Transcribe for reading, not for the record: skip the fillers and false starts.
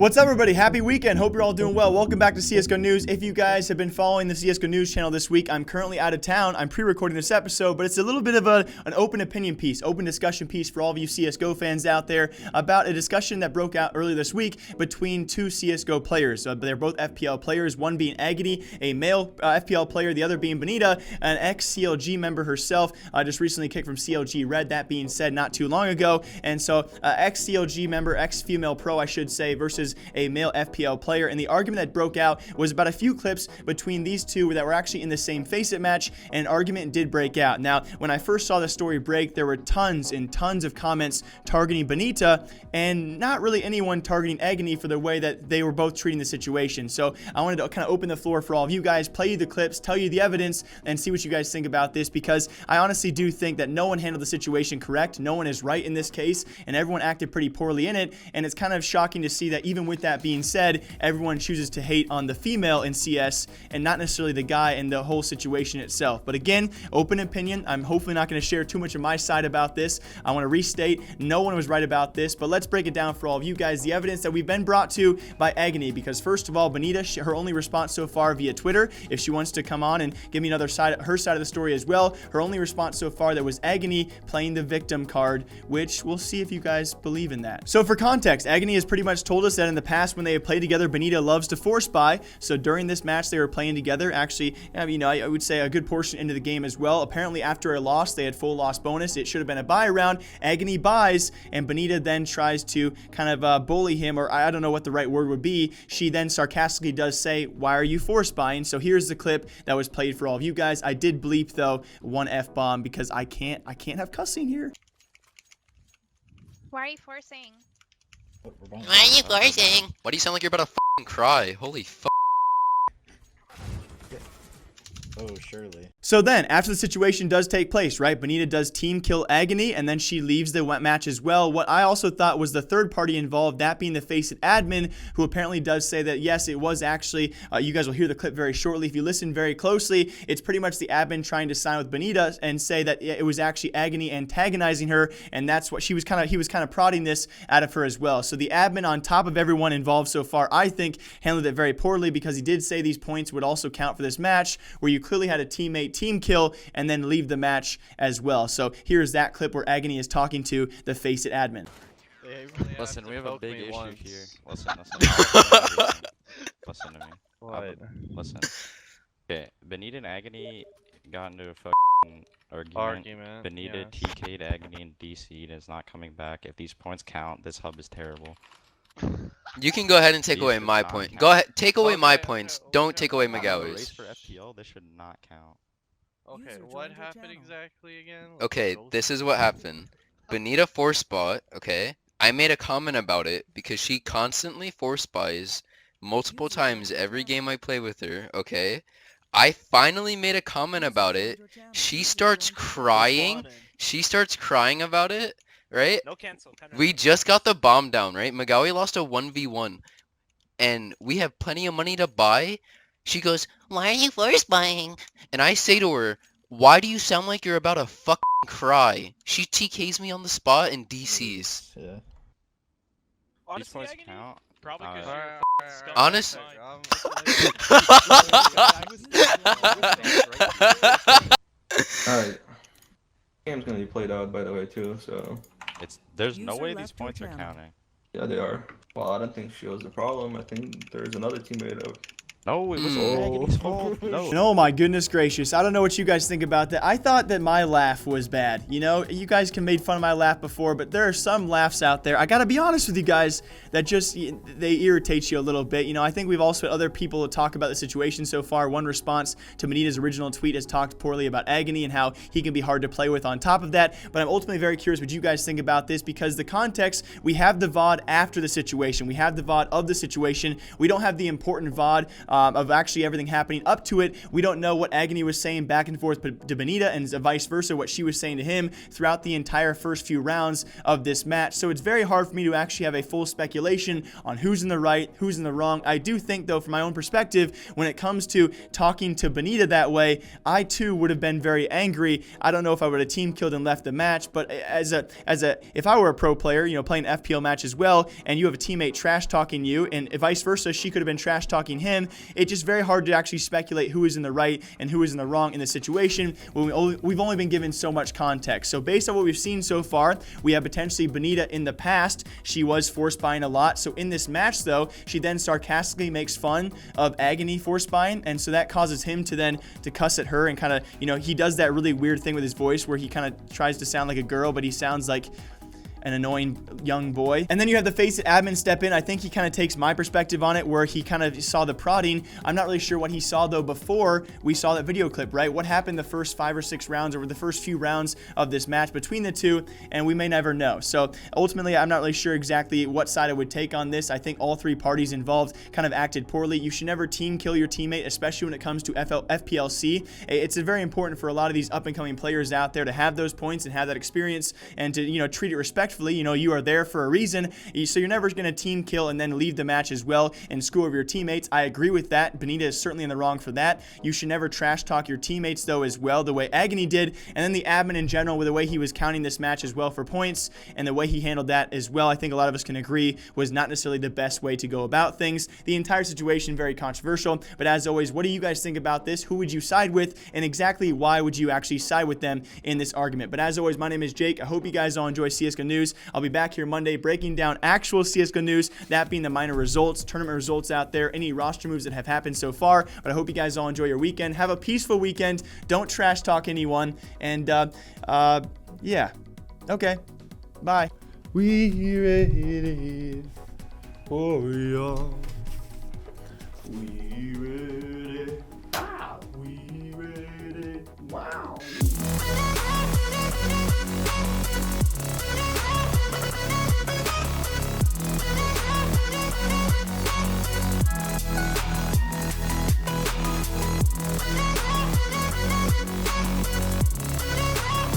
What's up, everybody? Happy weekend. Hope you're all doing well. Welcome back to CSGO News. If you guys have been following the CSGO News channel this week, I'm currently out of town. I'm pre-recording this episode, but it's a little bit of an open opinion piece, open discussion piece for all of you CSGO fans out there about a discussion that broke out earlier this week between two CSGO players. They're both FPL players, one being Agony, a male FPL player, the other being Benita, an ex-CLG member herself, just recently kicked from CLG Red, that being said not too long ago. And so ex-CLG member, ex-female pro, I should say, versus a male FPL player, and the argument that broke out was about a few clips between these two that were actually in the same Faceit match, and an argument did break out. Now, when I first saw the story break, there were tons and tons of comments targeting Benita, and not really anyone targeting Agony for the way that they were both treating the situation. So I wanted to kind of open the floor for all of you guys, play you the clips, tell you the evidence, and see what you guys think about this, because I honestly do think that no one handled the situation correct. No one is right in this case, and everyone acted pretty poorly in it, and it's kind of shocking to see that even with that being said, everyone chooses to hate on the female in CS and not necessarily the guy and the whole situation itself. But again, open opinion. I'm hopefully not going to share too much of my side about this. I want to restate, no one was right about this, but let's break it down for all of you guys, the evidence that we've been brought to by Agony, because first of all, Benita, her only response so far via Twitter, if she wants to come on and give me another side, her side of the story as well, her only response so far that was Agony playing the victim card, which we'll see if you guys believe in that. So for context, Agony has pretty much told us that in the past when they have played together, Benita loves to force buy. So during this match they were playing together, actually, I would say a good portion into the game as well. Apparently after a loss, they had full loss bonus. It should have been a buy round. Agony buys, and Benita then tries to kind of bully him, or I don't know what the right word would be. She then sarcastically does say, "Why are you force buying?" So here's the clip that was played for all of you guys. I did bleep though one F-bomb because I can't have cussing here. Why are you forcing? Why are you forcing? Why do you sound like you're about to f***ing cry? Holy f***. Oh, surely. So then, after the situation does take place, right, Benita does team kill Agony, and then she leaves the match as well. What I also thought was the third party involved, that being the Faceit admin, who apparently does say that, yes, it was actually, you guys will hear the clip very shortly. If you listen very closely, it's pretty much the admin trying to sign with Benita and say that it was actually Agony antagonizing her, and that's what he was kind of prodding this out of her as well. So the admin, on top of everyone involved so far, I think handled it very poorly, because he did say these points would also count for this match, where you clearly had a teammate team kill and then leave the match as well. So here's that clip where Agony is talking to the Faceit admin. Listen, we have a big issue here. Listen. Listen to me. What? Listen. Okay, Benita and Agony got into a fucking argument. Benita TK'd Agony and DC'd and is not coming back. If these points count, this hub is terrible. You can go ahead and take away my point. Go ahead, take away my points. Don't take away Magawi's. For FPL, this should not count. Okay, what happened exactly again? Okay, this is what happened. Benita force bought, okay? I made a comment about it because she constantly force buys multiple times every game I play with her, okay? I finally made a comment about it. She starts crying. She starts crying about it. Right? No cancel. We just got the bomb down, right? Magawi lost a 1v1. And we have plenty of money to buy. She goes, "Why are you force buying?" And I say to her, "Why do you sound like you're about to fucking cry?" She TKs me on the spot and DCs. Yeah. Honestly, These points Agony, count. probably because Alright, you're a scum. Honest- Alright. Game's gonna be played out, by the way, too, so There's no way these points are counting. yeah, they are. Well, I don't think she was the problem. I think there's another teammate of. No, it was Agony's fault. No. Oh my goodness gracious. I don't know what you guys think about that. I thought that my laugh was bad. You know, you guys can made fun of my laugh before, but there are some laughs out there, I gotta be honest with you guys, that just, they irritate you a little bit. You know, I think we've also had other people talk about the situation so far. One response to Benita's original tweet has talked poorly about Agony and how he can be hard to play with on top of that. But I'm ultimately very curious what you guys think about this, because the context, we have the VOD after the situation. We have the VOD of the situation. We don't have the important VOD of actually everything happening up to it. We don't know what Agony was saying back and forth to Benita, and vice versa, what she was saying to him throughout the entire first few rounds of this match. So it's very hard for me to actually have a full speculation on who's in the right, who's in the wrong. I do think, though, from my own perspective, when it comes to talking to Benita that way, I too would have been very angry. I don't know if I would have team killed and left the match, but if I were a pro player, you know, playing an FPL match as well, and you have a teammate trash talking you, and vice versa, she could have been trash talking him. It's just very hard to actually speculate who is in the right and who is in the wrong in the situation when we've only been given so much context. So based on what we've seen so far, we have potentially Benita in the past. She was force buying a lot. So in this match, though, she then sarcastically makes fun of Agony force buying, and so that causes him to cuss at her and kind of, you know, he does that really weird thing with his voice where he kind of tries to sound like a girl, but he sounds like an annoying young boy. And then you have the Faceit admin step in. I think he kind of takes my perspective on it, where he kind of saw the prodding. I'm not really sure what he saw, though, before we saw that video clip, right? What happened the first 5 or 6 rounds, or the first few rounds of this match between the two, and we may never know. So ultimately, I'm not really sure exactly what side I would take on this. I think all 3 parties involved kind of acted poorly. You should never team kill your teammate, especially when it comes to FPL-C. It's very important for a lot of these up-and-coming players out there to have those points and have that experience, and to, you know, treat it respectfully. You know, you are there for a reason, so you're never going to team kill and then leave the match as well and screw over your teammates. I agree with that. Benita is certainly in the wrong for that. You should never trash talk your teammates, though, as well, the way Agony did, and then the admin in general, with the way he was counting this match as well for points and the way he handled that as well, I think a lot of us can agree was not necessarily the best way to go about things. The entire situation very controversial, but as always, what do you guys think about this? Who would you side with, and exactly why would you actually side with them in this argument? But as always, my name is Jake. I hope you guys all enjoy CSGO News. I'll be back here Monday breaking down actual CSGO news, that being the minor results, tournament results out there, any roster moves that have happened so far. But I hope you guys all enjoy your weekend. Have a peaceful weekend. Don't trash talk anyone. And yeah. Okay. Bye. We ready for y'all. We ready.